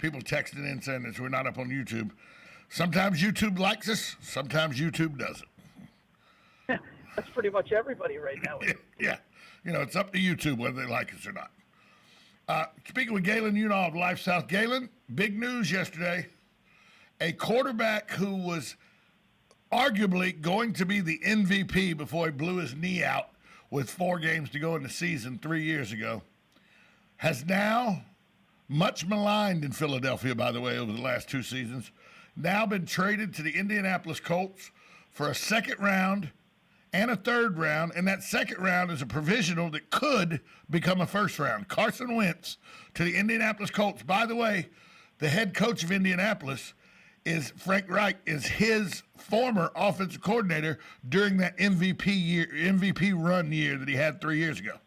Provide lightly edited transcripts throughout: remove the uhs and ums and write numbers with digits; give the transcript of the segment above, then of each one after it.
people texting in saying that we're not up on YouTube. Sometimes YouTube likes us, sometimes YouTube doesn't. That's pretty much everybody right now. Yeah. It's up to YouTube whether they like us or not. Speaking with Galen Unall of Life South. Galen, big news yesterday. A quarterback who was arguably going to be the MVP before he blew his knee out with 4 games to go in the season 3 years ago, has now, much maligned in Philadelphia, by the way, over the last 2 seasons, now been traded to the Indianapolis Colts for a second round and a third round, and that second round is a provisional that could become a first round. Carson Wentz to the Indianapolis Colts. By the way, the head coach of Indianapolis is Frank Reich, is his former offensive coordinator during that MVP run year that he had 3 years ago.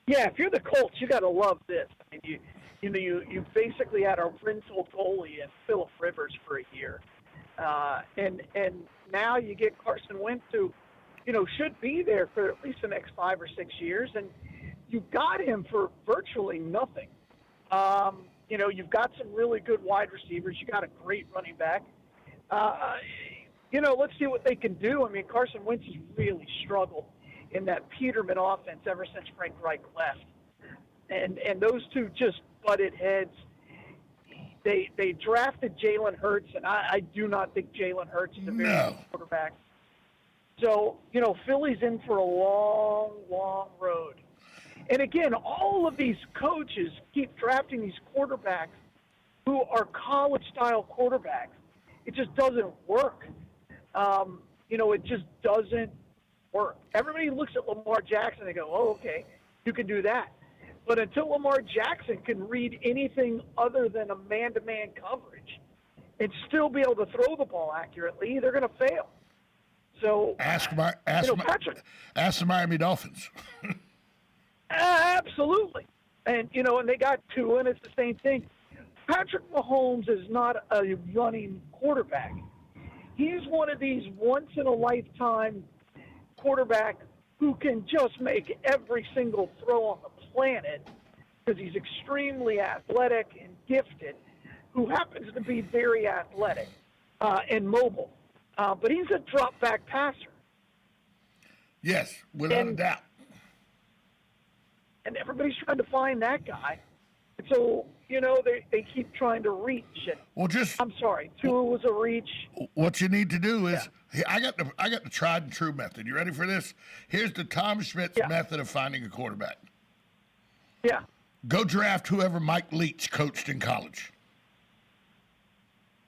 Yeah, if you're the Colts, you got to love this. I mean, you basically had a rental goalie in Phillip Rivers for a year, and now you get Carson Wentz, who should be there for at least the next 5 or 6 years, and you got him for virtually nothing. You've got some really good wide receivers. You got a great running back. Let's see what they can do. I mean, Carson Wentz has really struggled in that Peterman offense ever since Frank Reich left. And those two just butted heads. They drafted Jalen Hurts, and I do not think Jalen Hurts is a very good quarterback. So, Philly's in for a long, long road. And again, all of these coaches keep drafting these quarterbacks who are college-style quarterbacks. It just doesn't work. It just doesn't work. Everybody looks at Lamar Jackson and they go, oh, okay, you can do that. But until Lamar Jackson can read anything other than a man-to-man coverage and still be able to throw the ball accurately, they're going to fail. So ask Patrick. Ask the Miami Dolphins. Absolutely. And they got Tua, and it's the same thing. Patrick Mahomes is not a running quarterback. He's one of these once-in-a-lifetime quarterback who can just make every single throw on the planet because he's extremely athletic and gifted, who happens to be very athletic and mobile. But he's a drop-back passer. Yes, without a doubt. And everybody's trying to find that guy. And so, they keep trying to reach. I'm sorry, Tua was a reach. What you need to do is, I got the tried and true method. You ready for this? Here's the Tom Schmidt's method of finding a quarterback. Yeah. Go draft whoever Mike Leach coached in college.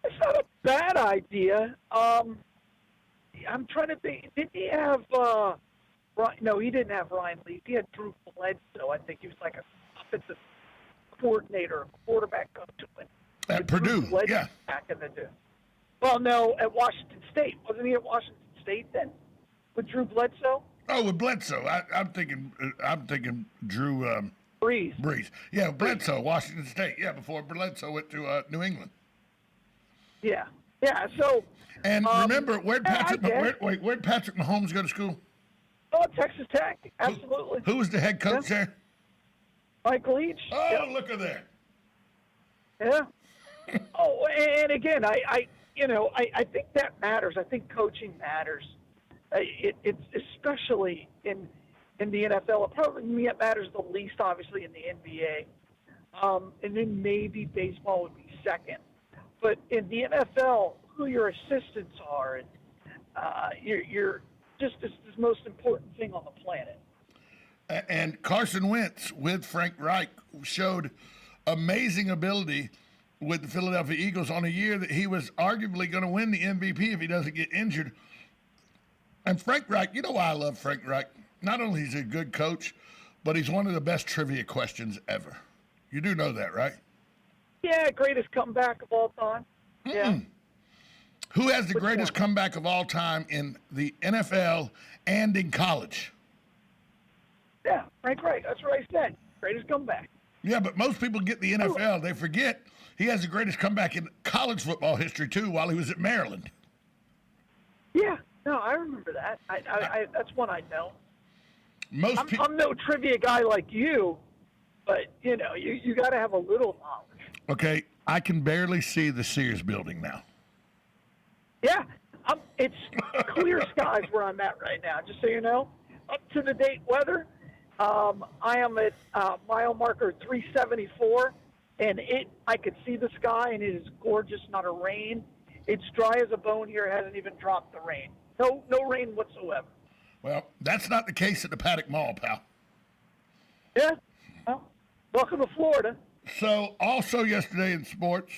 It's not a bad idea. I'm trying to think. Did he have no, he didn't have Ryan Leaf. He had Drew Bledsoe. I think he was like an offensive coordinator, quarterback coach. At Purdue, yeah. Back in the day. Well, no, at Washington State. Wasn't he at Washington State then with Drew Bledsoe? Oh, with Bledsoe. I'm thinking Drew Brees. Yeah, Bledsoe, Washington State. Yeah, before Bledsoe went to New England. Yeah. Yeah, so... And remember, where'd Patrick Mahomes go to school? Oh, Texas Tech, absolutely. Who was the head coach there? Mike Leach. Oh, look at there. Yeah. Oh, and again, I think that matters. I think coaching matters. It's especially in the NFL. It probably matters the least, obviously, in the NBA. And then maybe baseball would be second. But in the NFL, who your assistants are, and you're just the most important thing on the planet. And Carson Wentz with Frank Reich showed amazing ability with the Philadelphia Eagles on a year that he was arguably going to win the MVP if he doesn't get injured. And Frank Reich, you know why I love Frank Reich? Not only is he a good coach, but he's one of the best trivia questions ever. You do know that, right? Yeah, greatest comeback of all time. Mm-mm. Yeah. Who has the greatest comeback of all time in the NFL and in college? Yeah, Frank Reich. That's what I said. Greatest comeback. Yeah, but most people get the NFL. They forget he has the greatest comeback in college football history, too, while he was at Maryland. Yeah. No, I remember that. I that's one I know. I'm no trivia guy like you, but, you got to have a little knowledge. Okay, I can barely see the Sears building now. Yeah, it's clear skies where I'm at right now, just so you know. Up to the date weather, I am at mile marker 374, and I could see the sky, and it is gorgeous, not a rain. It's dry as a bone here. It hasn't even dropped the rain. No rain whatsoever. Well, that's not the case at the Paddock Mall, pal. Yeah, well, welcome to Florida. So, also yesterday in sports,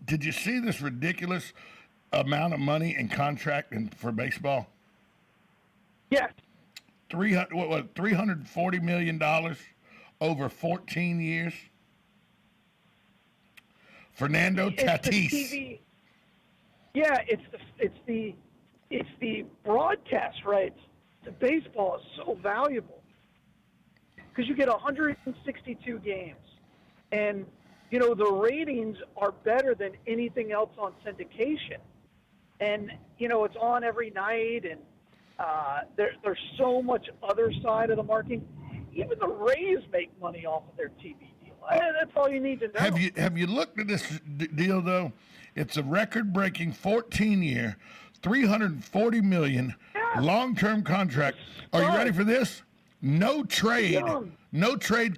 did you see this ridiculous amount of money in contract for baseball? Yes. $340 million over 14 years? Fernando Tatis. Yeah, it's the broadcast rights to baseball is so valuable because you get 162 games, and the ratings are better than anything else on syndication, and it's on every night, and there's so much other side of the marketing. Even the Rays make money off of their TV deal. That's all you need to know. Have you looked at this deal though? It's a record-breaking 14-year, $340 million long-term contract. Are you ready for this? No trade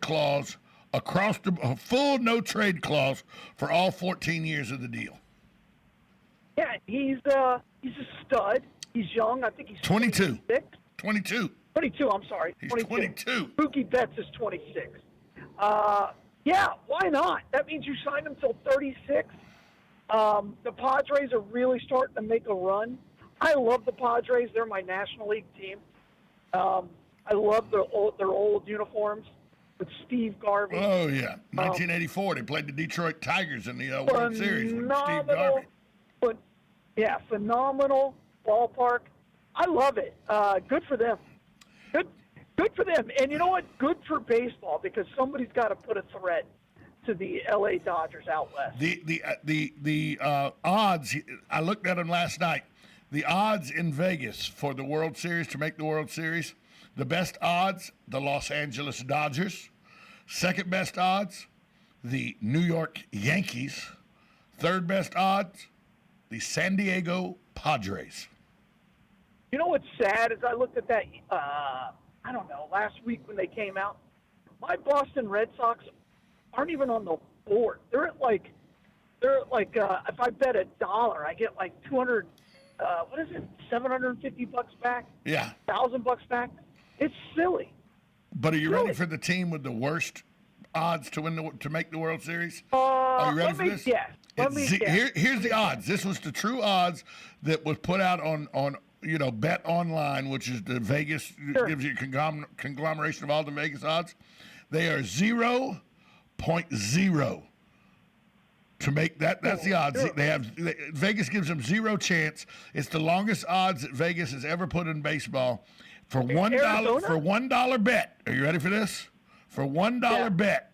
clause across a full no trade clause for all 14 years of the deal. Yeah, he's a stud. He's young. I think he's 22. 22, I'm sorry. He's 22. Mookie Betts is 26. Yeah, why not? That means you signed him till 36. The Padres are really starting to make a run. I love the Padres. They're my National League team. I love their old uniforms with Steve Garvey. Oh, yeah. 1984, they played the Detroit Tigers in the World Series with Steve Garvey. Phenomenal ballpark. I love it. Good for them. Good for them. And you know what? Good for baseball because somebody's got to put a threat to the L.A. Dodgers out west. The odds, I looked at them last night. The odds in Vegas for the World Series, to make the World Series, the best odds, the Los Angeles Dodgers. Second best odds, the New York Yankees. Third best odds, the San Diego Padres. You know what's sad is I looked at that, last week when they came out. My Boston Red Sox aren't even on the board. They're at like if I bet $1, I get like 200. What is it? $750 back. Yeah. $1,000 back. It's silly. But are you ready for the team with the worst odds to make the World Series? Are you ready for this? Yes. Here's the odds. This was the true odds that was put out on Bet Online, which is the Vegas, gives you a conglomeration of all the Vegas odds. They are 0.0 to make that. That's the odds. Vegas gives them zero chance. It's the longest odds that Vegas has ever put in baseball. For $1 bet. Are you ready for this? For $1 bet,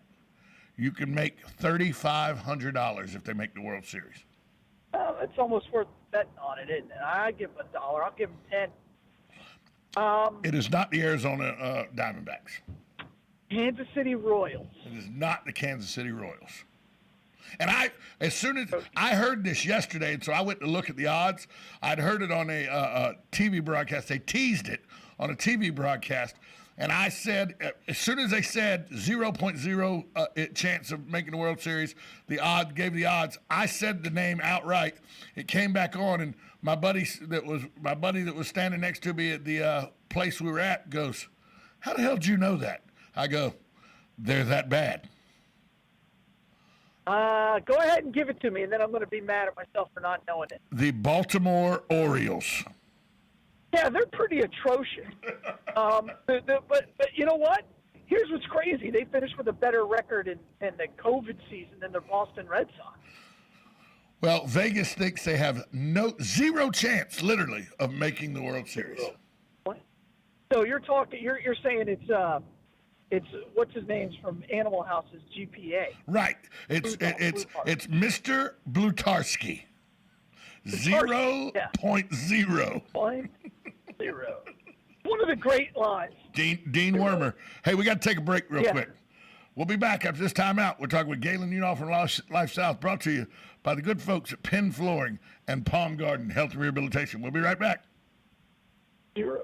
you can make $3,500 if they make the World Series. It's almost worth betting on it, isn't it? I give them $1. I'll give them 10. It is not the Arizona Diamondbacks. Kansas City Royals. It is not the Kansas City Royals. And as soon as I heard this yesterday, and so I went to look at the odds, I'd heard it on a TV broadcast. They teased it on a TV broadcast. And I said, as soon as they said 0.0 chance of making the World Series, gave the odds. I said the name outright. It came back on, and my buddy that was standing next to me at the place we were at goes, "How the hell did you know that?" I go, "They're that bad." Go ahead and give it to me, and then I'm going to be mad at myself for not knowing it. The Baltimore Orioles. Yeah, they're pretty atrocious. But you know what? Here's what's crazy. They finished with a better record in the COVID season than the Boston Red Sox. Well, Vegas thinks they have zero chance, literally, of making the World Series. What? So you're saying it's what's his name's from Animal House's GPA. Right. It's Mr. Blutarski. 0.0. 0.0. One of the great lines. Dean Wormer. Hey, we got to take a break real quick. We'll be back after this time out. We're talking with Galen Unoff from Life South, brought to you by the good folks at Penn Flooring and Palm Garden Health and Rehabilitation. We'll be right back. 0.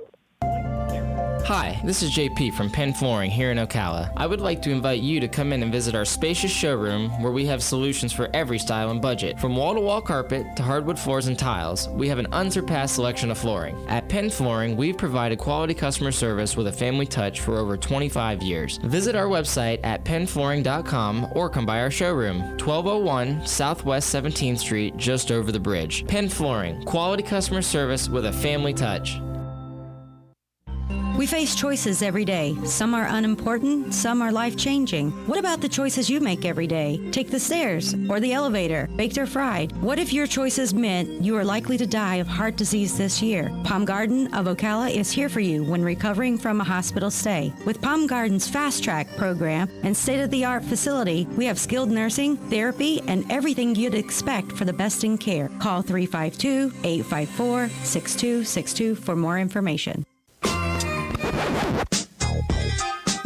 Hi, this is JP from Penn Flooring here in Ocala. I would like to invite you to come in and visit our spacious showroom where we have solutions for every style and budget. From wall-to-wall carpet to hardwood floors and tiles, we have an unsurpassed selection of flooring. At Penn Flooring, we've provided quality customer service with a family touch for over 25 years. Visit our website at pennflooring.com or come by our showroom, 1201 Southwest 17th Street, just over the bridge. Penn Flooring, quality customer service with a family touch. We face choices every day. Some are unimportant, some are life-changing. What about the choices you make every day? Take the stairs or the elevator, baked or fried. What if your choices meant you are likely to die of heart disease this year? Palm Garden of Ocala is here for you when recovering from a hospital stay. With Palm Garden's Fast Track program and state-of-the-art facility, we have skilled nursing, therapy, and everything you'd expect for the best in care. Call 352-854-6262 for more information.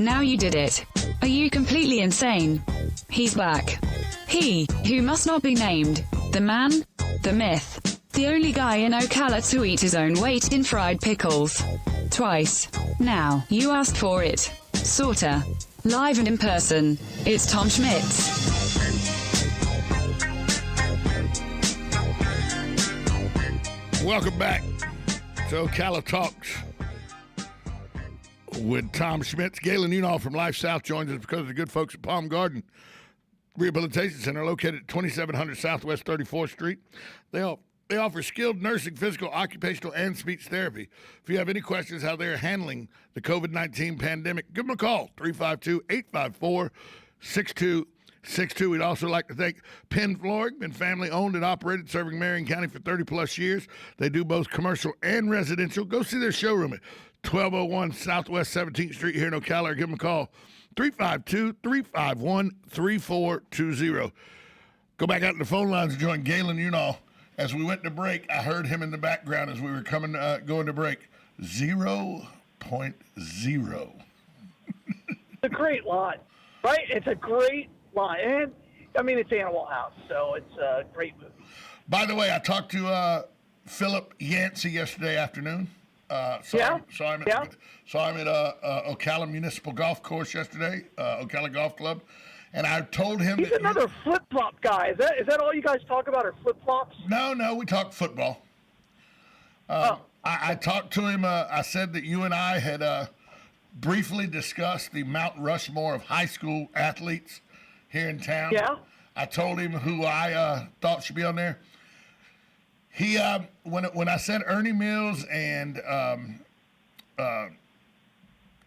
Now you did it. Are you completely insane? He's back. He, who must not be named. The man, the myth. The only guy in Ocala to eat his own weight in fried pickles. Twice. Now, you asked for it. Sorta. Live and in person. It's Tom Schmitz. Welcome back to Ocala Talks with Tom Schmitz. Galen Unoff from Life South joins us because of the good folks at Palm Garden Rehabilitation Center, located at 2700 Southwest 34th Street. They offer skilled nursing, physical, occupational, and speech therapy. If you have any questions how they're handling the COVID-19 pandemic, give them a call, 352-854-6262. We'd also like to thank Penn Flooring, been family-owned and operated, serving Marion County for 30-plus years. They do both commercial and residential. Go see their showroom at 1201 Southwest 17th Street here in Ocala, or give them a call, 352-351-3420. Go back out to the phone lines and join Galen Unoff. As we went to break, I heard him in the background as we were going to break. 0.0. It's a great line, right? It's a great line. And, I mean, it's Animal House, so it's a great movie. By the way, I talked to Philip Yancey yesterday afternoon. Saw him at Ocala Municipal Golf Course yesterday, Ocala Golf Club, and I told him he's another flip-flop guy. Is that all you guys talk about, are flip-flops? No, we talk football. I talked to him. I said that you and I had briefly discussed the Mount Rushmore of high school athletes here in town. Yeah. I told him who I thought should be on there. He when I said Ernie Mills and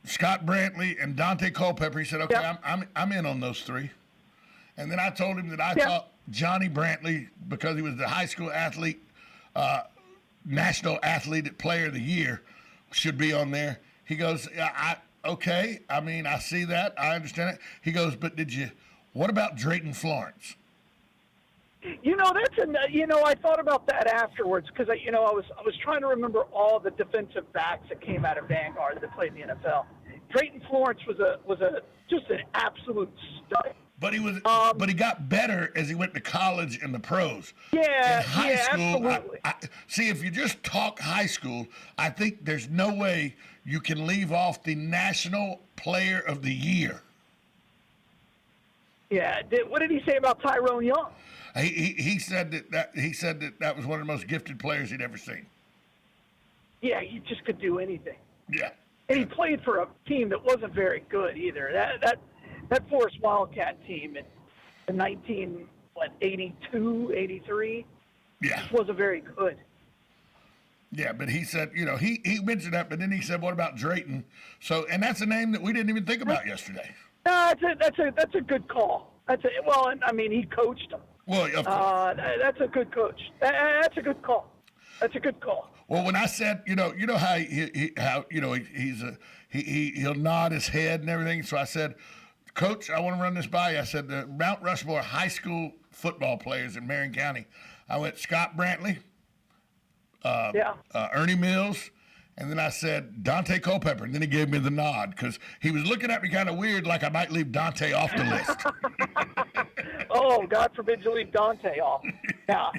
Scott Brantley and Dante Culpepper, he said, "Okay, yeah. I'm in on those three." And then I told him that I thought Johnny Brantley, because he was the high school athlete, national athlete player of the year, should be on there. He goes, "Okay, I mean, I see that, I understand it." He goes, "But what about Drayton Florence?" I thought about that afterwards because I was trying to remember all the defensive backs that came out of Vanguard that played in the NFL. Drayton Florence was just an absolute stud. But he got better as he went to college and the pros. Yeah, in high school, absolutely. See, if you just talk high school, I think there's no way you can leave off the National Player of the Year. Yeah. What did he say about Tyrone Young? He said that was one of the most gifted players he'd ever seen. Yeah, he just could do anything. Yeah. And he played for a team that wasn't very good either. That Forest Wildcat team in 82, 83, just wasn't very good. Yeah, but he said, he mentioned that, but then he said, what about Drayton? So, and that's a name that we didn't even think about yesterday. No, that's a good call. He coached them. Well, of course. That's a good coach. That's a good call. That's a good call. Well, when I said, how he'll nod his head and everything. So I said, Coach, I want to run this by you. I said the Mount Rushmore high school football players in Marion County. I went Scott Brantley, Ernie Mills, And then I said, Dante Culpepper. And then he gave me the nod because he was looking at me kind of weird, like I might leave Dante off the list. Oh, God forbid you leave Dante off. Yeah.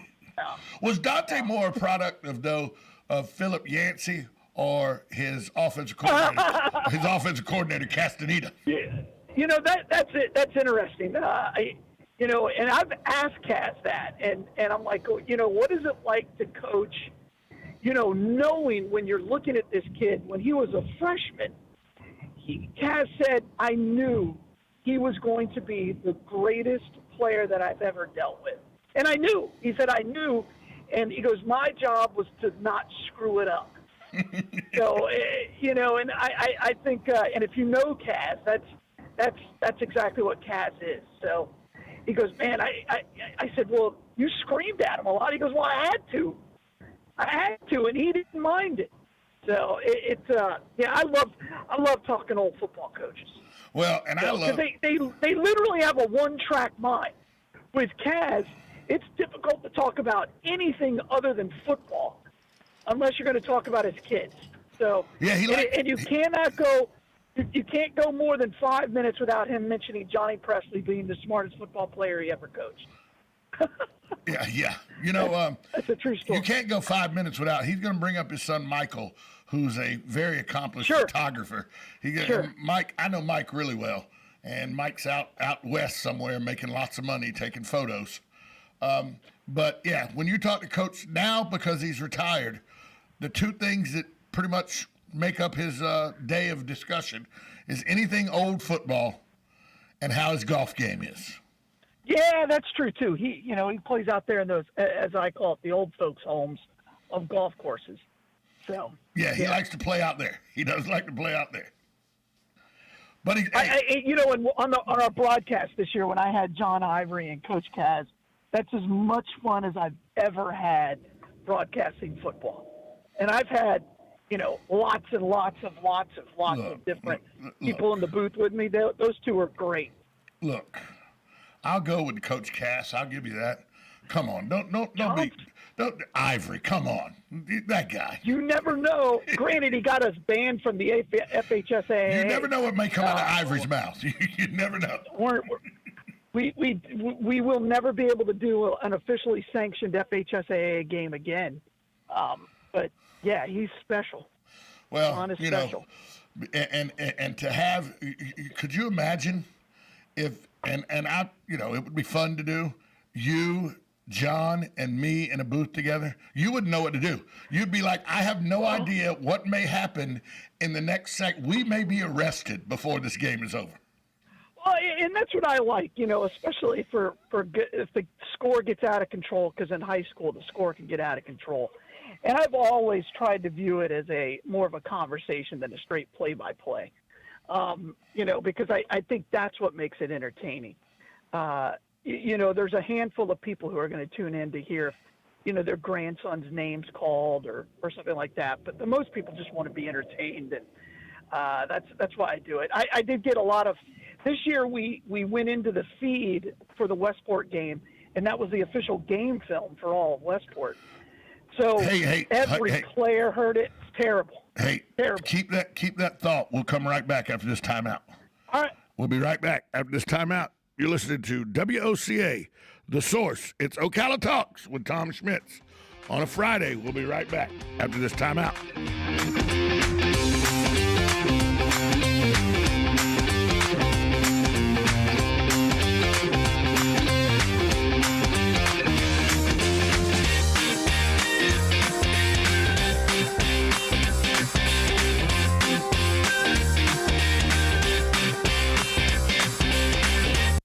Was Dante more a product of Philip Yancey or his offensive coordinator, Castaneda? Yeah. You know, that's it. That's interesting. And I've asked Kaz that, and I'm like, what is it like to coach, knowing when you're looking at this kid, when he was a freshman, Kaz said, I knew he was going to be the greatest player that I've ever dealt with. And I knew. He said, I knew. And he goes, my job was to not screw it up. So, and I think, and if you know Kaz, that's exactly what Kaz is. So he goes, man, I said, well, you screamed at him a lot. He goes, well, I had to, and he didn't mind it. So I love talking old football coaches. Well, and I love they literally have a one-track mind. With Kaz, it's difficult to talk about anything other than football, unless you're going to talk about his kids. So yeah, and you cannot go. You can't go more than 5 minutes without him mentioning Johnny Presley being the smartest football player he ever coached. Yeah. That's a true story. You can't go 5 minutes without. He's going to bring up his son Michael, who's a very accomplished photographer. Mike, I know Mike really well, and Mike's out west somewhere making lots of money taking photos. But yeah, when you talk to Coach now, because he's retired, the two things that pretty much make up his day of discussion is anything old football and how his golf game is. Yeah, that's true too. He plays out there in those, as I call it, the old folks' homes of golf courses. So yeah, he likes to play out there. He does like to play out there. But on our broadcast this year when I had John Ivory and Coach Kaz, that's as much fun as I've ever had broadcasting football. And I've had lots and lots of different people in the booth with me. Those two are great. Look, I'll go with Coach Cass. I'll give you that. Come on, don't Ivory. Come on, that guy. You never know. Granted, he got us banned from the FHSAA. You never know what may come out of Ivory's mouth. You never know. We will never be able to do an officially sanctioned FHSAA game again. But yeah, he's special. Well, special. And to have, could you imagine if and I, it would be fun to do. You, John, and me in a booth together. You wouldn't know what to do. You'd be like, I have no idea what may happen in the next second. We may be arrested before this game is over. Well, and that's what I like, especially for if the score gets out of control, because in high school the score can get out of control. And I've always tried to view it as more of a conversation than a straight play-by-play, because I think that's what makes it entertaining. There's a handful of people who are going to tune in to hear, their grandson's name's called or something like that. But the most people just want to be entertained, and that's why I do it. I did get a lot of. This year we went into the feed for the Westport game, and that was the official game film for all of Westport. So every player heard it. It's terrible. Terrible. Keep that thought. We'll come right back after this timeout. All right. We'll be right back after this timeout. You're listening to WOCA, The Source. It's Ocala Talks with Tom Schmitz. On a Friday, we'll be right back after this timeout.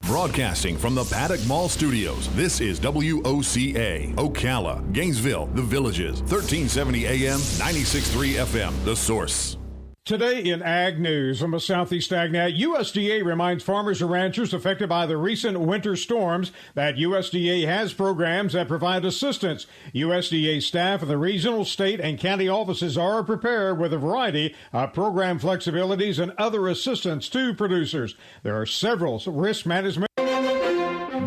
Broadcasting from the Paddock Mall Studios, this is WOCA, Ocala, Gainesville, The Villages, 1370 AM, 96.3 FM, The Source. Today in Ag News from the Southeast AgNet, USDA reminds farmers and ranchers affected by the recent winter storms that USDA has programs that provide assistance. USDA staff in the regional, state, and county offices are prepared with a variety of program flexibilities and other assistance to producers. There are several risk management.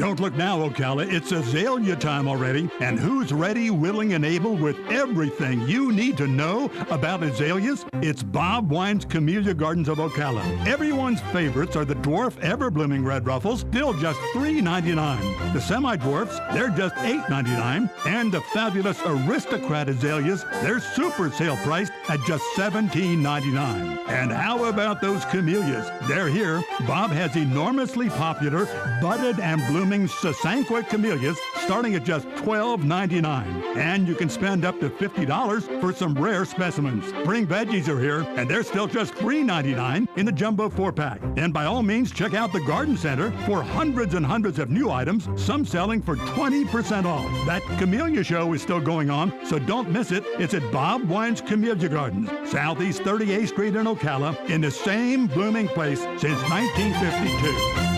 Don't look now, Ocala. It's azalea time already. And who's ready, willing, and able with everything you need to know about azaleas? It's Bob Wine's Camellia Gardens of Ocala. Everyone's favorites are the dwarf ever-blooming red ruffles, still just $3.99. The semi-dwarfs, they're just $8.99. And the fabulous aristocrat azaleas, they're super sale priced at just $17.99. And how about those camellias? They're here. Bob has enormously popular budded and blooming Sasanqua camellias starting at just $12.99. And you can spend up to $50 for some rare specimens. Spring veggies are here, and they're still just $3.99 in the jumbo 4-pack. And by all means, check out the Garden Center for hundreds and hundreds of new items, some selling for 20% off. That Camellia Show is still going on, so don't miss it. It's at Bob Wine's Camellia Gardens, Southeast 38th Street in Ocala, in the same blooming place since 1952.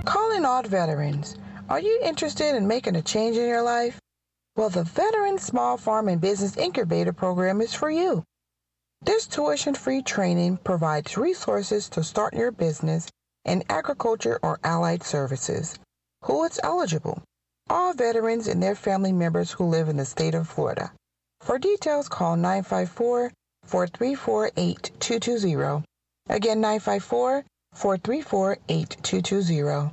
Calling all veterans. Are you interested in making a change in your life? Well, the Veteran Small Farm and Business Incubator Program is for you. This tuition-free training provides resources to start your business in agriculture or allied services. Who is eligible? All veterans and their family members who live in the state of Florida. For details, call 954-434-8220. Again, 954-434-8220.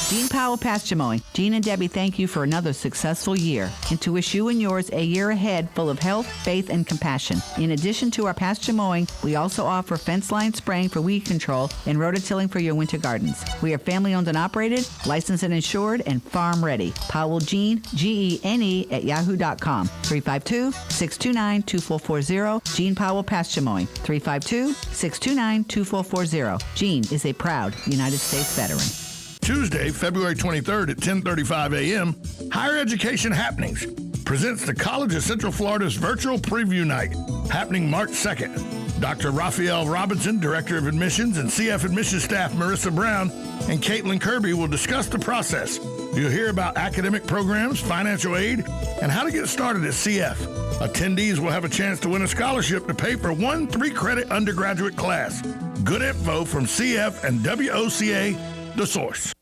Gene Powell Pasture Mowing. Gene and Debbie thank you for another successful year and to wish you and yours a year ahead full of health, faith, and compassion. In addition to our pasture mowing, we also offer fence line spraying for weed control and rototilling for your winter gardens. We are family owned and operated, licensed and insured, and farm ready. Powell Gene, Gene at yahoo.com. 352-629-2440. Gene Powell Pasture Mowing. 352-629-2440. Gene is a proud United States veteran. Tuesday, February 23rd at 10:35 a.m., Higher Education Happenings presents the College of Central Florida's virtual preview night, happening March 2nd. Dr. Raphael Robinson, Director of Admissions, and CF Admissions staff Marissa Brown and Caitlin Kirby will discuss the process. You'll hear about academic programs, financial aid, and how to get started at CF. Attendees will have a chance to win a scholarship to pay for one 3-credit undergraduate class. Good info from CF and WOCA, The Source.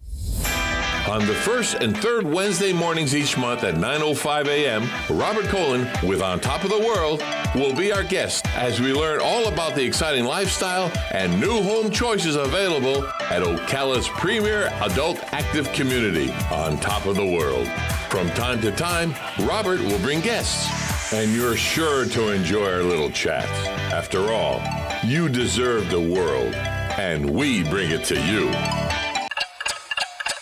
On the first and third Wednesday mornings each month at 9:05 a.m., Robert Colin with On Top of the World will be our guest as we learn all about the exciting lifestyle and new home choices available at Ocala's premier adult active community, On Top of the World. From time to time, Robert will bring guests, and you're sure to enjoy our little chat. After all, you deserve the world, and we bring it to you.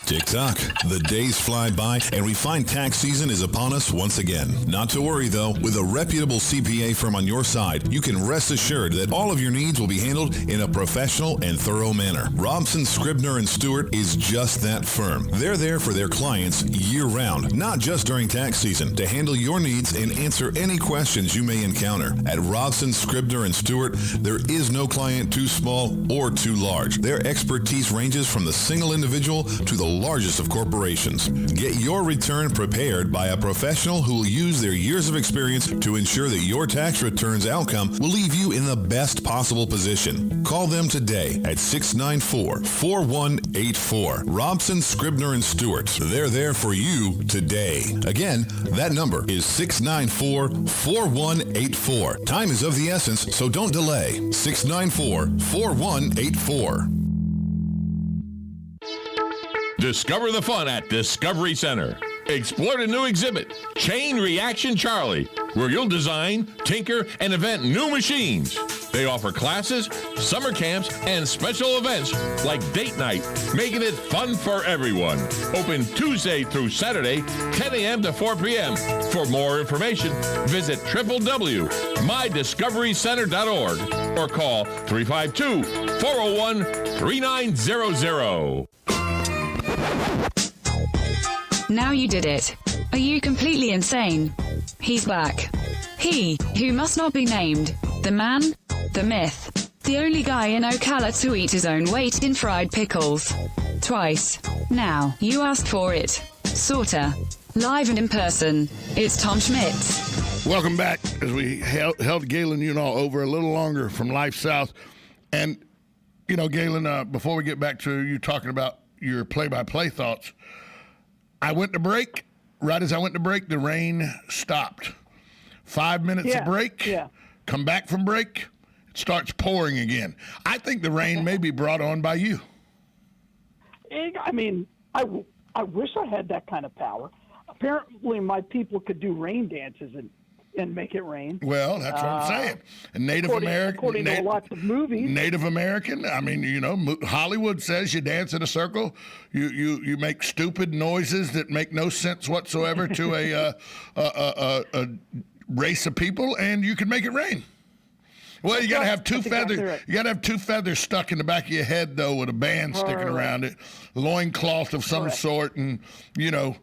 Tick-tock. The days fly by, and we find tax season is upon us once again. Not to worry, though. With a reputable CPA firm on your side, you can rest assured that all of your needs will be handled in a professional and thorough manner. Robson, Scribner, and Stewart is just that firm. They're there for their clients year-round, not just during tax season, to handle your needs and answer any questions you may encounter. At Robson, Scribner, and Stewart, there is no client too small or too large. Their expertise ranges from the single individual to the largest of corporations. Get your return prepared by a professional who will use their years of experience to ensure that your tax return's outcome will leave you in the best possible position. Call them today at 694-4184. Robson, Scribner, and Stewart. They're there for you today. Again, that number is 694-4184. Time is of the essence, so don't delay. 694-4184. Discover the fun at Discovery Center. Explore the new exhibit, Chain Reaction Charlie, where you'll design, tinker, and invent new machines. They offer classes, summer camps, and special events like date night, making it fun for everyone. Open Tuesday through Saturday, 10 a.m. to 4 p.m. For more information, visit www.mydiscoverycenter.org or call 352-401-3900. Now you did it. Are you completely insane? He's back. He, who must not be named. The man, the myth. The only guy in Ocala to eat his own weight in fried pickles. Twice. Now, you asked for it. Sorta. Live and in person. It's Tom Schmitz. Welcome back as we held Galen Unall over a little longer from Life South. And, you know, Galen, before we get back to you talking about your play-by-play thoughts, I went to break. Right as I went to break, the rain stopped. 5 minutes of break. Yeah. Come back from break. It starts pouring again. I think the rain may be brought on by you. I mean, I wish I had that kind of power. Apparently, my people could do rain dances and make it rain. Well, that's what I'm saying. And Native American, according to lots of movies. Native American. I mean, you know, Hollywood says you dance in a circle, you make stupid noises that make no sense whatsoever to a race of people, and you can make it rain. Well, you got to have two feathers. Exactly right. You got to have two feathers stuck in the back of your head, though, with a band sticking around it, loincloth of some sort, and you know.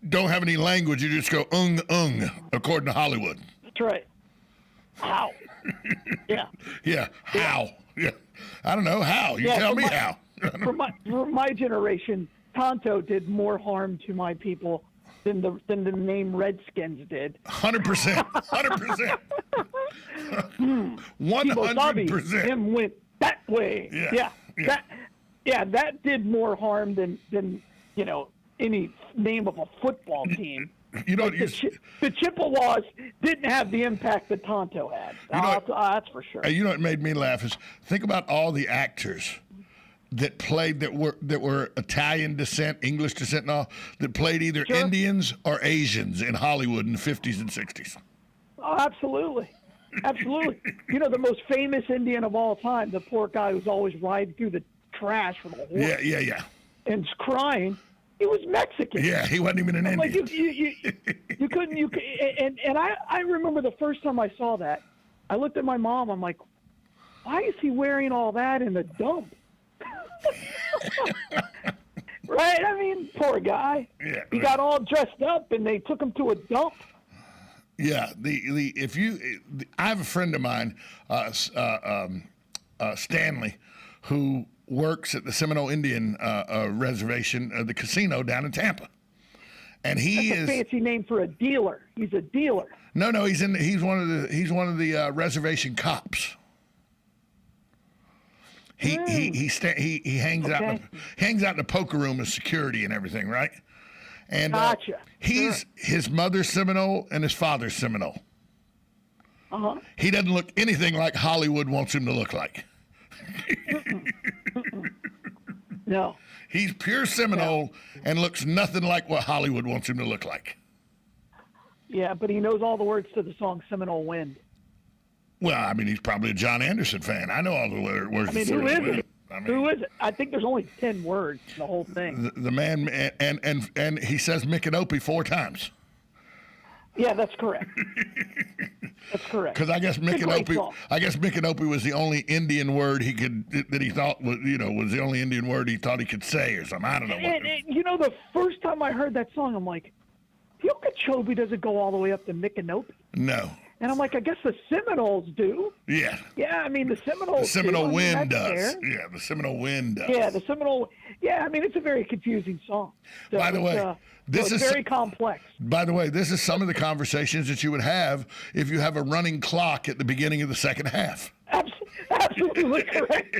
Don't have any language. You just go according to Hollywood. That's right. How? Yeah. Yeah. How? Yeah. I don't know how. You tell me how. For my generation, Tonto did more harm to my people than the name Redskins did. 100%. 100%. 100%. Him went that way. Yeah. That did more harm than you know. Any name of a football team. You know, the Chippewas didn't have the impact that Tonto had. That's for sure. You know what made me laugh is think about all the actors that played that were Italian descent, English descent, and all that played either Indians or Asians in Hollywood in the 50s and 60s. Oh, absolutely. Absolutely. You know, the most famous Indian of all time, the poor guy who's always riding through the trash with a horse. Yeah. And crying. He was Mexican. Yeah, he wasn't even an Indian. Like you couldn't. And I remember the first time I saw that, I looked at my mom. I'm like, why is he wearing all that in the dump? Right? I mean, poor guy. Yeah. He got all dressed up, and they took him to a dump. Yeah. I have a friend of mine, Stanley, who works at the Seminole Indian reservation, the casino down in Tampa, and That's a fancy name for a dealer. He's a dealer. No, he's one of the reservation cops. He hangs out in the poker room as security and everything, right? And gotcha. His mother's Seminole and his father's Seminole. He doesn't look anything like Hollywood wants him to look like. No. He's pure Seminole and looks nothing like what Hollywood wants him to look like. Yeah, but he knows all the words to the song Seminole Wind. Well, I mean, he's probably a John Anderson fan. I know all the words. I mean, who is it? Who is it? I think there's only 10 words in the whole thing. The man, and he says Micanopy 4 times. Yeah, that's correct. That's correct. Because I guess Micanopy was the only Indian word he thought was the only Indian word he thought he could say or something. I don't know. And you know, the first time I heard that song, I'm like, Okeechobee doesn't go all the way up to Micanopy. No. And I'm like, I guess the Seminoles do. Yeah. Yeah, I mean, the Seminoles. The Seminole Wind does. Yeah, the Seminole Wind does. Yeah, the Seminole. Yeah, I mean, it's a very confusing song. So by the way, this is very complex. By the way, this is some of the conversations that you would have if you have a running clock at the beginning of the second half. Absolutely correct.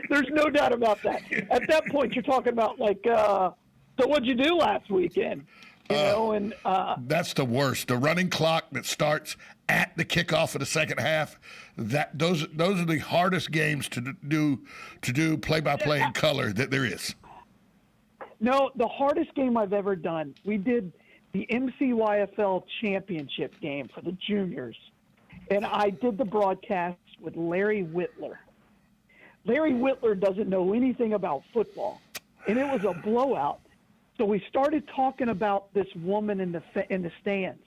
There's no doubt about that. At that point, you're talking about like, so what'd you do last weekend? That's the worst. The running clock that starts at the kickoff of the second half. Those are the hardest games to do play-by-play in color that there is. No, the hardest game I've ever done. We did the MCYFL championship game for the juniors, and I did the broadcast with Larry Whitler. Larry Whitler doesn't know anything about football, and it was a blowout. So we started talking about this woman in the stands,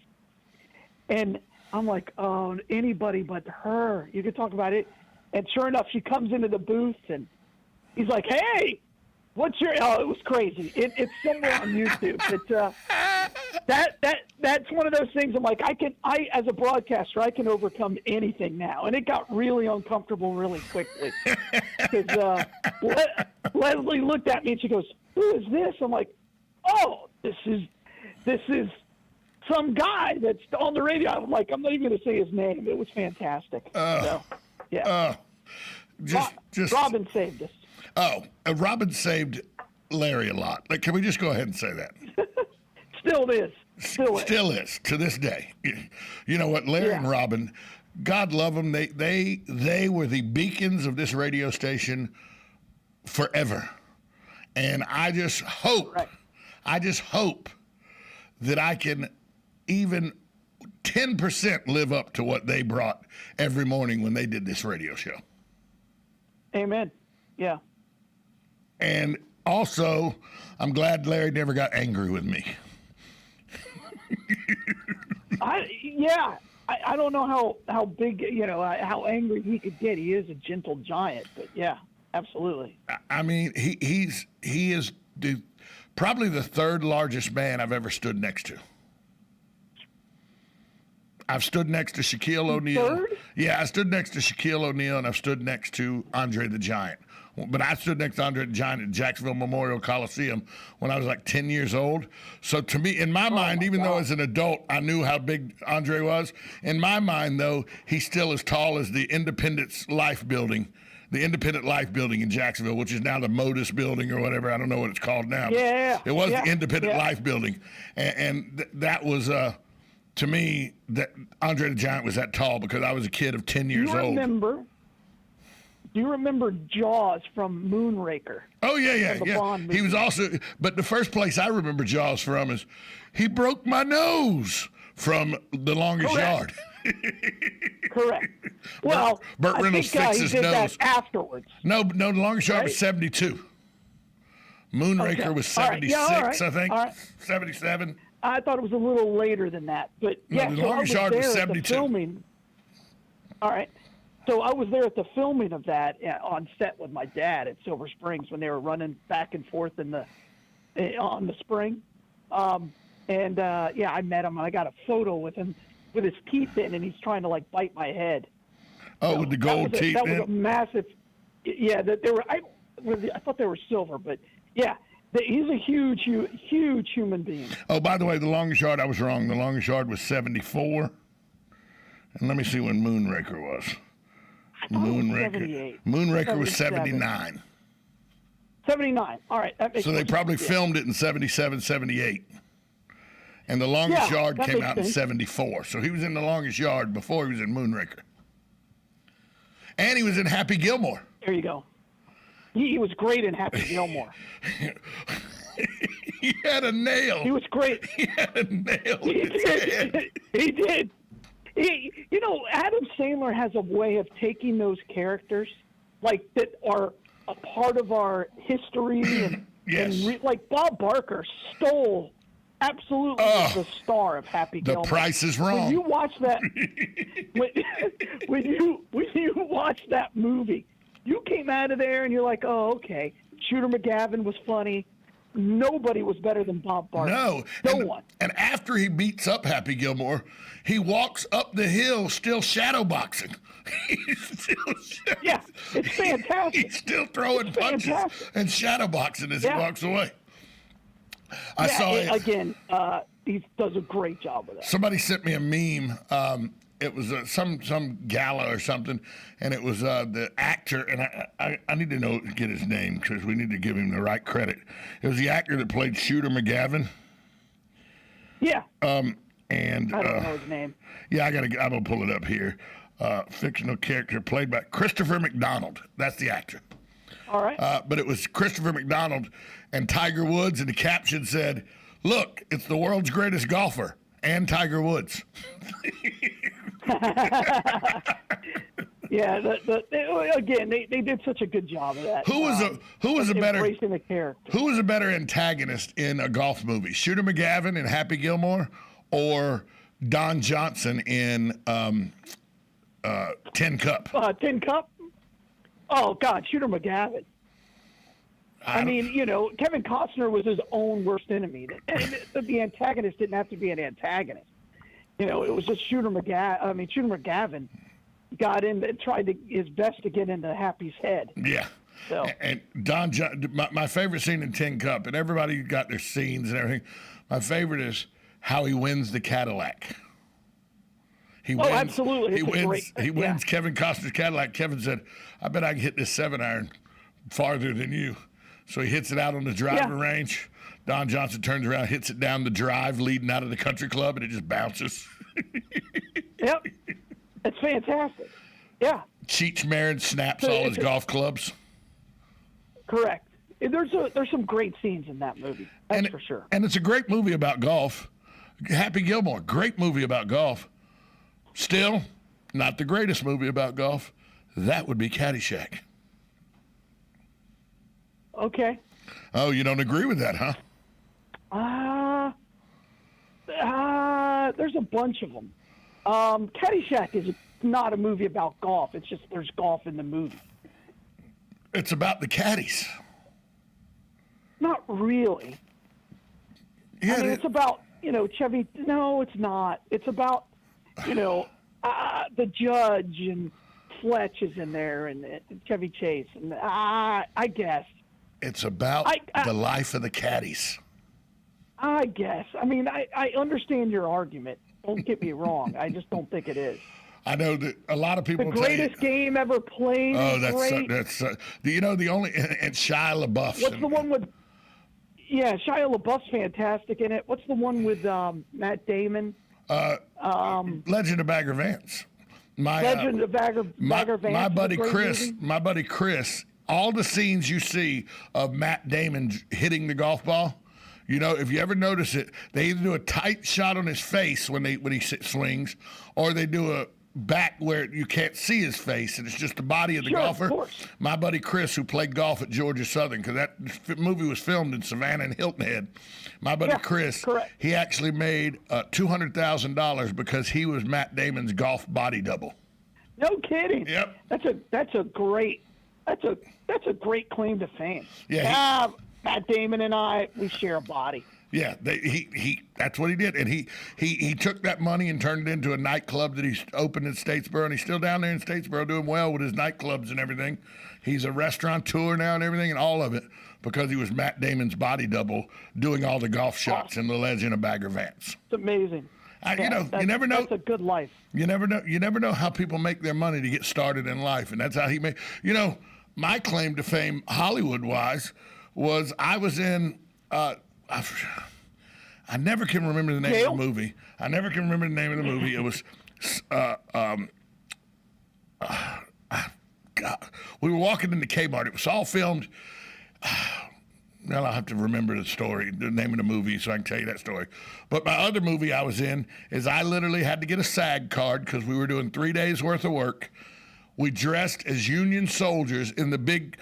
and I'm like, oh, anybody but her. You could talk about it. And sure enough, she comes into the booth, and he's like, hey, what's your – oh, it was crazy. It's somewhere on YouTube. That's one of those things I'm like, as a broadcaster, I can overcome anything now. And it got really uncomfortable really quickly. Because Leslie looked at me, and she goes, who is this? I'm like, oh, this is some guy that's on the radio. I'm like, I'm not even going to say his name. It was fantastic. Robin saved us. Oh, Robin saved Larry a lot. Like, can we just go ahead and say that? Still is. Still is to this day. You know what, Larry and Robin, God love them. They were the beacons of this radio station forever, and I just hope that I can even 10% live up to what they brought every morning when they did this radio show. Amen. Yeah. And also, I'm glad Larry never got angry with me. I don't know how big, how angry he could get. He is a gentle giant, but yeah, absolutely. I mean, he is probably the third largest man I've ever stood next to. I've stood next to Shaquille O'Neal. Third? Yeah, I stood next to Shaquille O'Neal, and I've stood next to Andre the Giant. But I stood next to Andre the Giant at Jacksonville Memorial Coliseum when I was like 10 years old. So to me, in my mind, even though as an adult I knew how big Andre was, in my mind, though, he's still as tall as the Independent Life Building in Jacksonville, which is now the Modus Building or whatever. I don't know what it's called now. Yeah. It was the Independent Life Building. And that was, to me, that Andre the Giant was that tall because I was a kid of 10 years old. Do you remember Jaws from Moonraker? Oh, yeah. Bond movie? He was also, but the first place I remember Jaws from is he broke my nose from The Longest Yard. Correct. Well, Burt Reynolds fixed his did nose. that afterwards. No, The Longest Yard was 72. Moonraker was 76, I think. 77. I thought it was a little later than that. But No, The Longest Yard was 72. All right. So I was there at the filming of that on set with my dad at Silver Springs when they were running back and forth on the spring. I met him and I got a photo with him with his teeth in, and he's trying to like bite my head. Oh, with the gold teeth. That was a massive. Yeah, that they were. I thought they were silver, but yeah, he's a huge human being. Oh, by the way, The Longest Yard, I was wrong. The Longest Yard was 74. And let me see when Moonraker was. Moonraker was 79. 79. All right. So they probably filmed it in 77, 78. And The Longest Yard came out in 74. So he was in The Longest Yard before he was in Moonraker. And he was in Happy Gilmore. There you go. He was great in Happy Gilmore. He had a nail. He was great. He had a nail. He did. Adam Sandler has a way of taking those characters, like that are a part of our history, and, like Bob Barker stole absolutely the star of Happy Gilmore. The Price is Wrong. When you watch that, when you watch that movie, you came out of there and you're like, oh, okay. Shooter McGavin was funny. Nobody was better than Bob Barker. No one. And after he beats up Happy Gilmore, he walks up the hill still shadow boxing. Yeah, it's fantastic. He's still throwing punches and shadow boxing as he walks away. I saw it again. He does a great job with that. Somebody sent me a meme. It was some gala or something, and it was the actor, and I need to get his name because we need to give him the right credit. It was the actor that played Shooter McGavin. Yeah. And I don't know his name. Yeah, I'm gonna pull it up here. Fictional character played by Christopher McDonald. That's the actor. All right. But it was Christopher McDonald and Tiger Woods, and the caption said, "Look, it's the world's greatest golfer and Tiger Woods." Yeah, again, they did such a good job of that. Who was a better embracing the character? Who was a better antagonist in a golf movie? Shooter McGavin in Happy Gilmore, or Don Johnson in Tin Cup? Tin Cup. Oh God, Shooter McGavin. I mean, Kevin Costner was his own worst enemy. The antagonist didn't have to be an antagonist. It was just Shooter McGavin got in and tried his best to get into Happy's head. Yeah. So. And my favorite scene in Tin Cup, and everybody got their scenes and everything. My favorite is how he wins the Cadillac. Absolutely. He wins Kevin Costner's Cadillac. Kevin said, "I bet I can hit this 7-iron farther than you." So he hits it out on the driving range. Don Johnson turns around, hits it down the drive leading out of the country club, and it just bounces. Yep. It's fantastic. Yeah. Cheech Marin snaps all his golf clubs. Correct. There's some great scenes in that movie. That's for sure. And it's a great movie about golf. Happy Gilmore, great movie about golf. Still, not the greatest movie about golf. That would be Caddyshack. Okay. Oh, you don't agree with that, huh? There's a bunch of them. Caddyshack is not a movie about golf. It's just there's golf in the movie. It's about the caddies. Not really. Yeah, I mean, it's about, Chevy. No, it's not. It's about, the judge and Fletch is in there and Chevy Chase. And I guess. It's about the life of the caddies. I guess. I mean, I understand your argument. Don't get me wrong. I just don't think it is. I know that a lot of people. The greatest game ever played. Oh, great. that's the only and Shia LaBeouf. What's the one with? Yeah, Shia LaBeouf's fantastic in it. What's the one with Matt Damon? Legend of Bagger Vance. Legend of Bagger Vance. My buddy Chris. All the scenes you see of Matt Damon hitting the golf ball. If you ever notice it, they either do a tight shot on his face when he swings, or they do a back where you can't see his face and it's just the body of the golfer. Of course. My buddy Chris, who played golf at Georgia Southern, because that movie was filmed in Savannah and Hilton Head. My buddy Chris, correct. He actually made $200,000 because he was Matt Damon's golf body double. No kidding. Yep. That's a great claim to fame. Yeah. Matt Damon and we share a body. Yeah, that's what he did, and he took that money and turned it into a nightclub that he's opened in Statesboro, and he's still down there in Statesboro doing well with his nightclubs and everything. He's a restaurateur now and everything, and all of it because he was Matt Damon's body double doing all the golf shots in The Legend of Bagger Vance. It's amazing. You never know. That's a good life. You never know how people make their money to get started in life, and that's how he made. My claim to fame, Hollywood-wise, was I was in. I never can remember the name of the movie. It was. God, we were walking in the Kmart. It was all filmed. Well, I'll have to remember the name of the movie, so I can tell you that story. But my other movie I was in is I literally had to get a SAG card because we were doing 3 days worth of work. We dressed as Union soldiers in the big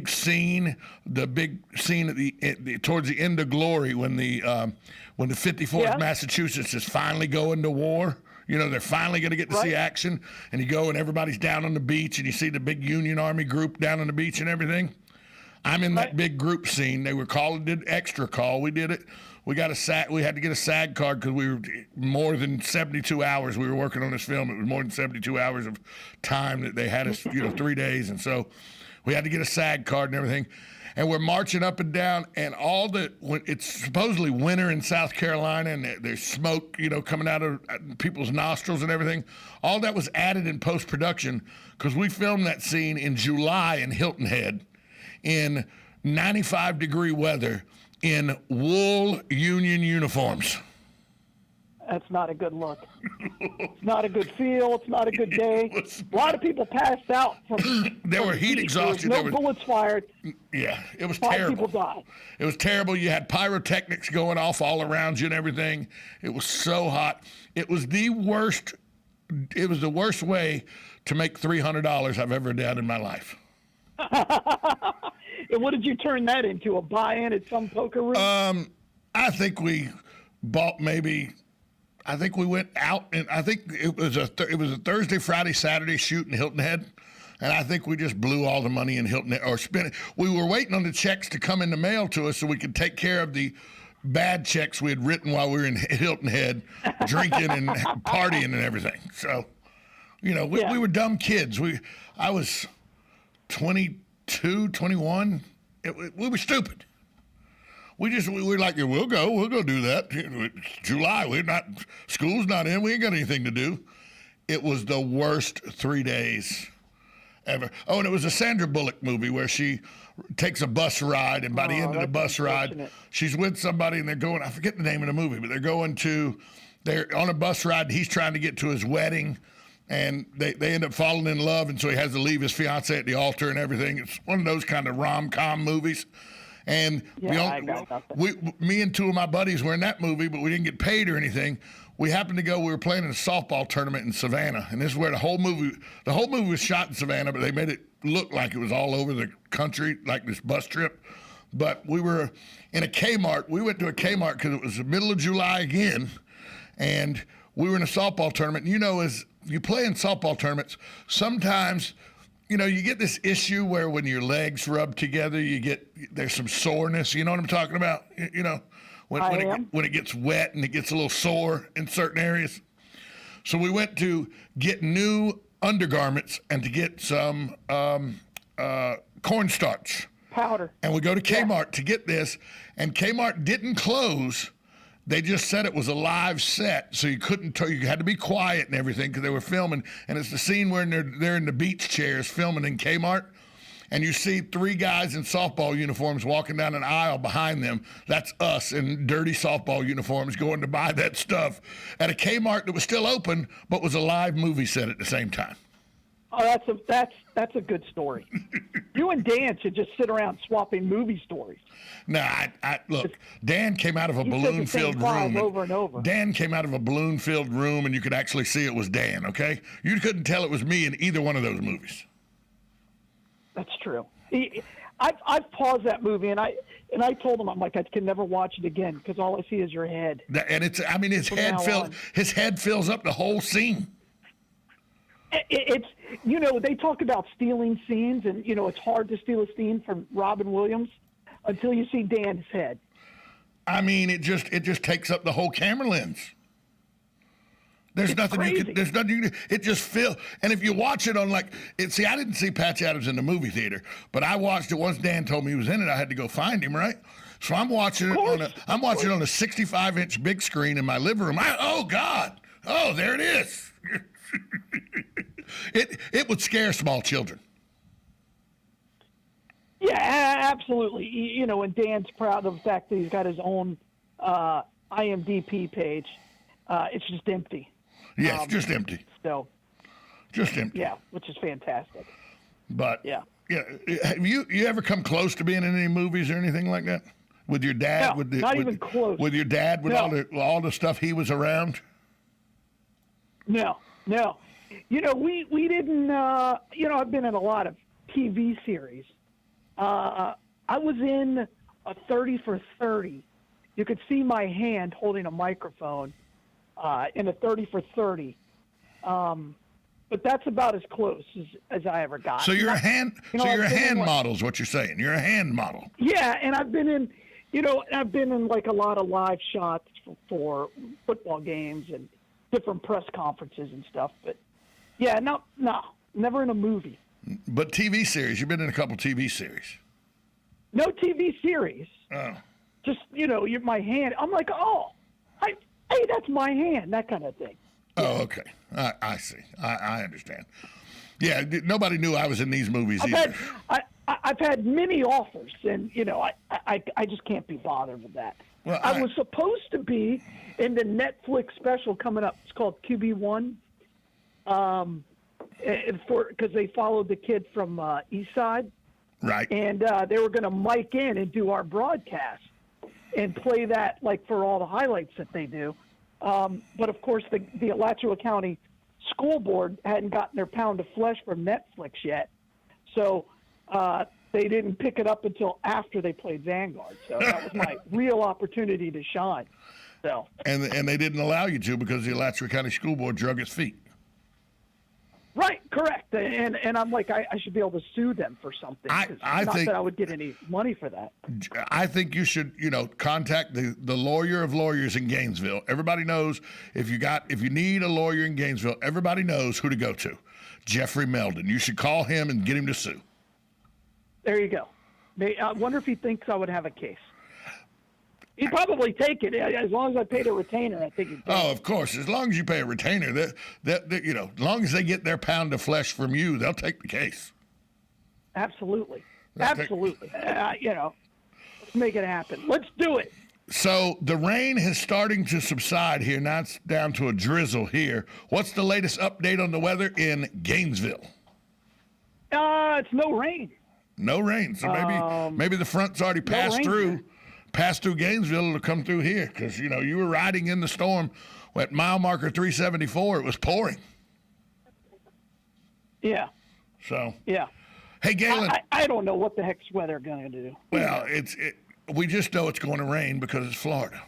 scene towards the end of Glory when the 54th Massachusetts is finally going to war. They're finally going to get to see action, and you go and everybody's down on the beach, and you see the big Union Army group down on the beach and everything. I'm in that big group scene. They were did extra call. We did it. We had to get a SAG card because we were more than 72 hours. We were working on this film. It was more than 72 hours of time that they had us, 3 days. And so we had to get a SAG card and everything. And we're marching up and down, and it's supposedly winter in South Carolina, and there's smoke, coming out of people's nostrils and everything. All that was added in post-production because we filmed that scene in July in Hilton Head in 95-degree weather in wool Union uniforms. That's not a good look. It's not a good feel. It's not a good day. A lot of people passed out from. They were heat exhausted. No bullets fired. Yeah, it was 5 terrible. people died. It was terrible. You had pyrotechnics going off all around you and everything. It was so hot. It was the worst. It was the worst way to make $300 I've ever done in my life. And what did you turn that into? A buy-in at some poker room? I think we bought maybe. I think we went out, and I think it was a Thursday, Friday, Saturday shoot in Hilton Head, and I think we just blew all the money in Hilton Head or spent it. We were waiting on the checks to come in the mail to us so we could take care of the bad checks we had written while we were in Hilton Head, drinking and partying and everything. So, we were dumb kids. I was 22, 21. We were stupid. We were like, we'll go do that. It's July. school's not in. We ain't got anything to do. It was the worst 3 days ever. Oh, and it was a Sandra Bullock movie where she takes a bus ride, and by the end of the bus ride, she's with somebody, and they're going, I forget the name of the movie, but they're on a bus ride, and he's trying to get to his wedding, and they end up falling in love, and so he has to leave his fiancée at the altar and everything. It's one of those kind of rom-com movies. And me and two of my buddies were in that movie, but we didn't get paid or anything. We happened to go, we were playing in a softball tournament in Savannah, and this is where the whole movie was shot in Savannah, but they made it look like it was all over the country, like this bus trip. But we were in a Kmart. We went to a Kmart because it was the middle of July again, and we were in a softball tournament. And as you play in softball tournaments, sometimes you get this issue where when your legs rub together, there's some soreness. You know what I'm talking about? When it gets wet and it gets a little sore in certain areas. So we went to get new undergarments and to get some cornstarch powder. And we go to Kmart to get this, and Kmart didn't close. They just said it was a live set, so you couldn't. You had to be quiet and everything because they were filming. And it's the scene where they're in the beach chairs filming in Kmart, and you see three guys in softball uniforms walking down an aisle behind them. That's us in dirty softball uniforms going to buy that stuff at a Kmart that was still open, but was a live movie set at the same time. Oh, that's a good story. You and Dan should just sit around swapping movie stories. No, look. Dan came out of a balloon-filled room. Over and over. Dan came out of a balloon-filled room, and you could actually see it was Dan. Okay, you couldn't tell it was me in either one of those movies. That's true. I've paused that movie, and I told him, I'm like, I can never watch it again because all I see is your head. And his head fills up the whole scene. It's they talk about stealing scenes, and it's hard to steal a scene from Robin Williams until you see Dan's head. I mean, it just takes up the whole camera lens. There's nothing it just fills. And if you watch it on I didn't see Patch Adams in the movie theater, but I watched it once Dan told me he was in it. I had to go find him, right? So I'm watching it on a 65-inch big screen in my living room. Oh God. Oh, there it is. It would scare small children. Yeah, absolutely. And Dan's proud of the fact that he's got his own IMDb page. It's just empty. Yeah, it's just empty. So, just empty. Yeah, which is fantastic. But yeah. Have you ever come close to being in any movies or anything like that with your dad? No, not even close. With your dad, with all the stuff he was around. No. We didn't. I've been in a lot of TV series. I was in a 30 for 30. You could see my hand holding a microphone in a 30 for 30. But that's about as close as I ever got. So you're a hand. You're a hand model, is what you're saying. You're a hand model. Yeah, and I've been in. I've been in a lot of live shots for football games and different press conferences and stuff. But yeah, no, never in a movie. But TV series, you've been in a couple TV series. No TV series. Oh. Just, my hand. I'm like, hey, that's my hand, that kind of thing. Oh, okay. I see. I understand. Yeah, nobody knew I was in these movies either. I've had many offers, and, I just can't be bothered with that. Well, I was supposed to be in the Netflix special coming up. It's called QB1. Because they followed the kid from East Side. Right. And they were going to mic in and do our broadcast and play that for all the highlights that they do. But, of course, the Alachua County School Board hadn't gotten their pound of flesh from Netflix yet. So they didn't pick it up until after they played Vanguard. So that was my real opportunity to shine. So. And they didn't allow you to because the Alachua County School Board drug its feet. Right, correct. And I'm like, I should be able to sue them for something. I think that I would get any money for that. I think you should, contact the lawyer of lawyers in Gainesville. Everybody knows if you need a lawyer in Gainesville, everybody knows who to go to. Jeffrey Meldon. You should call him and get him to sue. There you go. I wonder if he thinks I would have a case. He'd probably take it as long as I paid a retainer. I think he'd take of course. As long as you pay a retainer, as long as they get their pound of flesh from you, they'll take the case. absolutely. Absolutely. Let's make it happen. Let's do it. So the rain is starting to subside here. Now it's down to a drizzle here. What's the latest update on the weather in Gainesville? It's no rain. No rain. So maybe the front's already passed through Gainesville. It'll come through here because, you were riding in the storm at mile marker 374. It was pouring. Yeah. So. Yeah. Hey, Galen. I don't know what the heck's weather going to do. Well, we just know it's going to rain because it's Florida.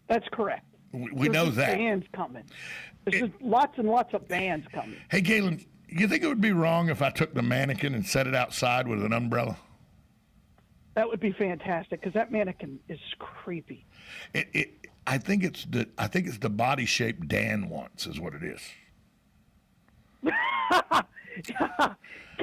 That's correct. We know that. Bands coming. There's just lots and lots of bands coming. Hey, Galen, you think it would be wrong if I took the mannequin and set it outside with an umbrella? That would be fantastic because that mannequin is creepy. I think it's the body shape Dan wants is what it is.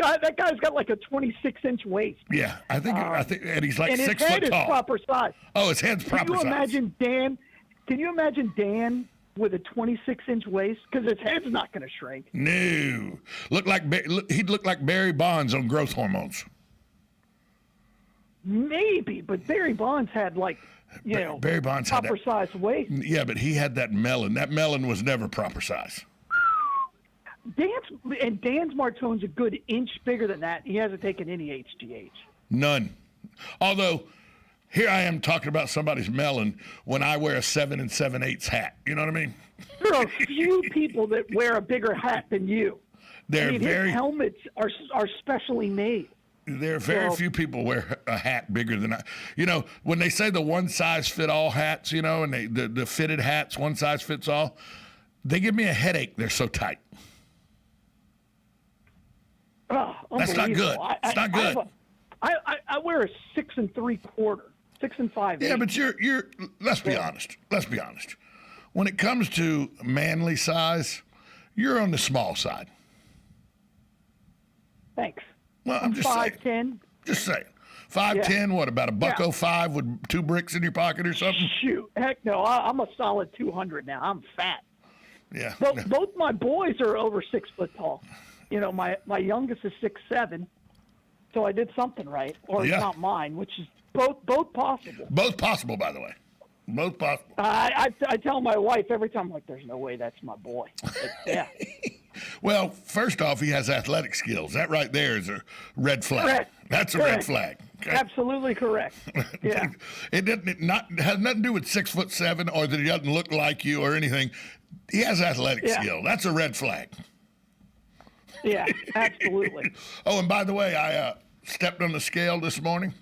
God, that guy's got like a 26-inch waist. Yeah, I think, and he's like and 6 foot tall. And his head is proper size. Oh, his head's proper size. Can you imagine Dan with a 26-inch waist? Because his head's not going to shrink. No, he'd look like Barry Bonds on growth hormones. Maybe, but Barry Bonds had Barry Bonds proper had size waist. Yeah, but he had that melon. That melon was never proper size. Dan's Martone's a good inch bigger than that. He hasn't taken any HGH. None. Although, here I am talking about somebody's melon when I wear a 7 7/8 hat. You know what I mean? There are few people that wear a bigger hat than you. His helmets are specially made. There are very few people wear a hat bigger than I. When they say the one size fit all hats, and the fitted hats, one size fits all, they give me a headache. They're so tight. Oh, that's not good. It's not good. I wear a 6 3/4, 6 5/8. Yeah, but you're. Let's be honest. Let's be honest. When it comes to manly size, you're on the small side. Thanks. Well, I'm just 5'10". saying. Just saying. 5'10". What about a $105 with 2 bricks in your pocket or something? Shoot, heck no. I'm a solid 200 now. I'm fat. Yeah. Both my boys are over 6 foot tall. My youngest is 6'7", so I did something right, or it's not mine, which is both possible. Both possible, by the way. Both possible. I tell my wife every time, there's no way that's my boy. Yeah. Well, first off, he has athletic skills. That right there is a red flag. Correct. That's a red flag. Okay? Absolutely correct. Yeah. It has nothing to do with 6'7" or that he doesn't look like you or anything. He has athletic skill. That's a red flag. Yeah, absolutely. Oh, and by the way, I stepped on the scale this morning.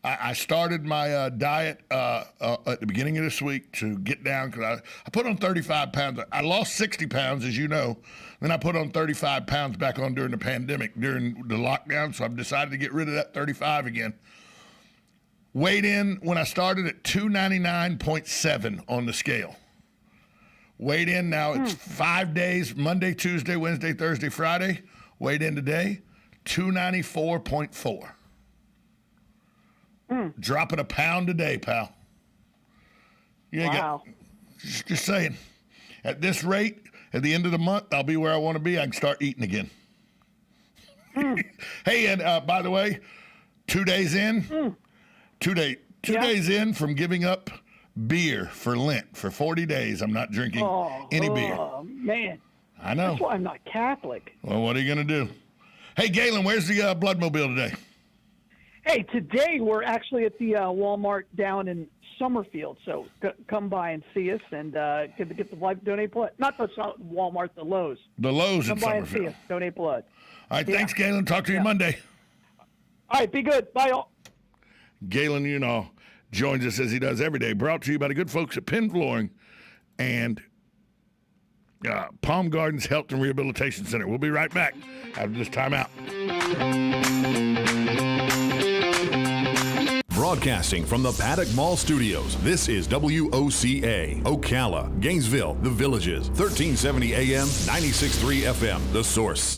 I started my diet at the beginning of this week to get down because I put on 35 pounds. I lost 60 pounds, as you know. Then I put on 35 pounds back on during the pandemic, during the lockdown. So I've decided to get rid of that 35 again. Weighed in when I started at 299.7 on the scale. Weighed in now, it's 5 days, Monday, Tuesday, Wednesday, Thursday, Friday. Weighed in today, 294.4. Dropping a pound a day, pal. Wow. Just saying. At this rate, at the end of the month, I'll be where I want to be. I can start eating again. Hey, and by the way, 2 days in, 2 days in from giving up beer for Lent for 40 days. I'm not drinking any beer. Oh, man. I know. That's why I'm not Catholic. Well, what are you going to do? Hey, Galen, where's the Bloodmobile today? Hey, today we're actually at the Walmart down in Summerfield, so come by and see us and get the blood, donate blood. Not the Walmart, the Lowe's. The Lowe's in Come by and Summerfield. see us, donate blood. All right, thanks, Galen. Talk to you Monday. All right, be good. Bye, all. Galen, joins us as he does every day. Brought to you by the good folks at Penn Flooring and Palm Gardens Health and Rehabilitation Center. We'll be right back after this timeout. Broadcasting from the Paddock Mall Studios, this is WOCA, Ocala, Gainesville, The Villages, 1370 AM, 96.3 FM, The Source.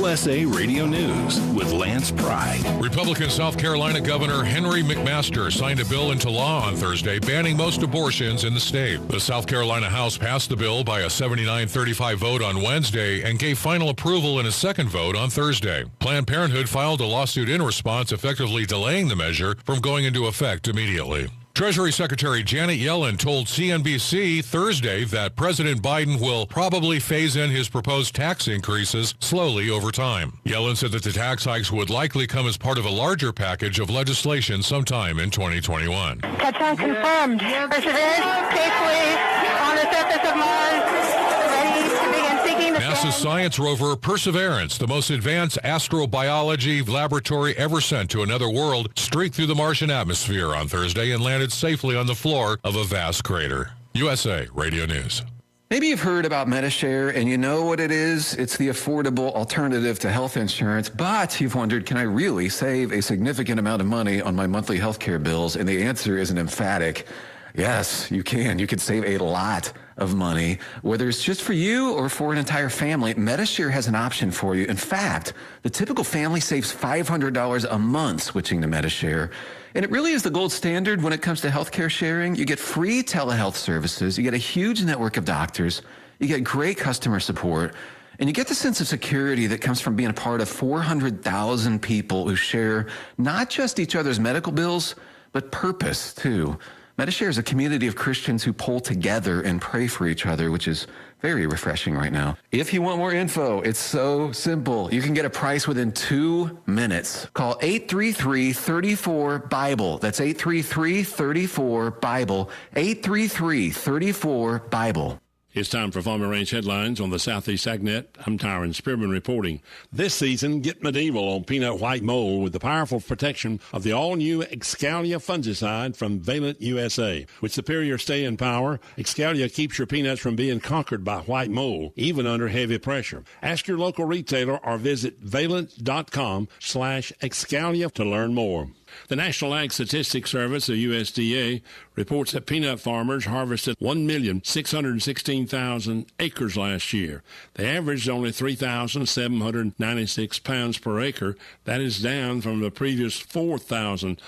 USA Radio News with Lance Pry. Republican South Carolina Governor Henry McMaster signed a bill into law on Thursday banning most abortions in the state. The South Carolina House passed the bill by a 79-35 vote on Wednesday and gave final approval in a second vote on Thursday. Planned Parenthood filed a lawsuit in response, effectively delaying the measure from going into effect immediately. Treasury Secretary Janet Yellen told CNBC Thursday that President Biden will probably phase in his proposed tax increases slowly over time. Yellen said that the tax hikes would likely come as part of a larger package of legislation sometime in 2021. Touchdown confirmed. Perseverance safely on the surface of Mars. Ready to begin seeking the NASA's science rover Perseverance, the most advanced astrobiology laboratory ever sent to another world, streaked through the Martian atmosphere on Thursday and landed safely on the floor of a vast crater. USA Radio News. Maybe you've heard about MediShare and you know what it is. It's the affordable alternative to health insurance, but you've wondered, can I really save a significant amount of money on my monthly health care bills? And the answer is an emphatic yes, you can. You can save a lot of money, whether it's just for you or for an entire family. MediShare has an option for you. In fact, the typical family saves $500 a month switching to MediShare. And it really is the gold standard when it comes to healthcare sharing. You get free telehealth services. You get a huge network of doctors. You get great customer support. And you get the sense of security that comes from being a part of 400,000 people who share not just each other's medical bills, but purpose too. MediShare is a community of Christians who pull together and pray for each other, which is very refreshing right now. If you want more info, it's so simple. You can get a price within 2 minutes. Call 833-34-BIBLE. That's 833-34-BIBLE. 833-34-BIBLE. It's time for Farm and Ranch headlines on the Southeast AgNet. I'm Tyron Spearman reporting. This season, get medieval on peanut white mold with the powerful protection of the all-new Excalia fungicide from Valent USA. With superior stay-in power, Excalia keeps your peanuts from being conquered by white mold, even under heavy pressure. Ask your local retailer or visit valent.com/Excalia to learn more. The National Ag Statistics Service, the USDA, reports that peanut farmers harvested 1,616,000 acres last year. They averaged only 3,796 pounds per acre. That is down from the previous 4,000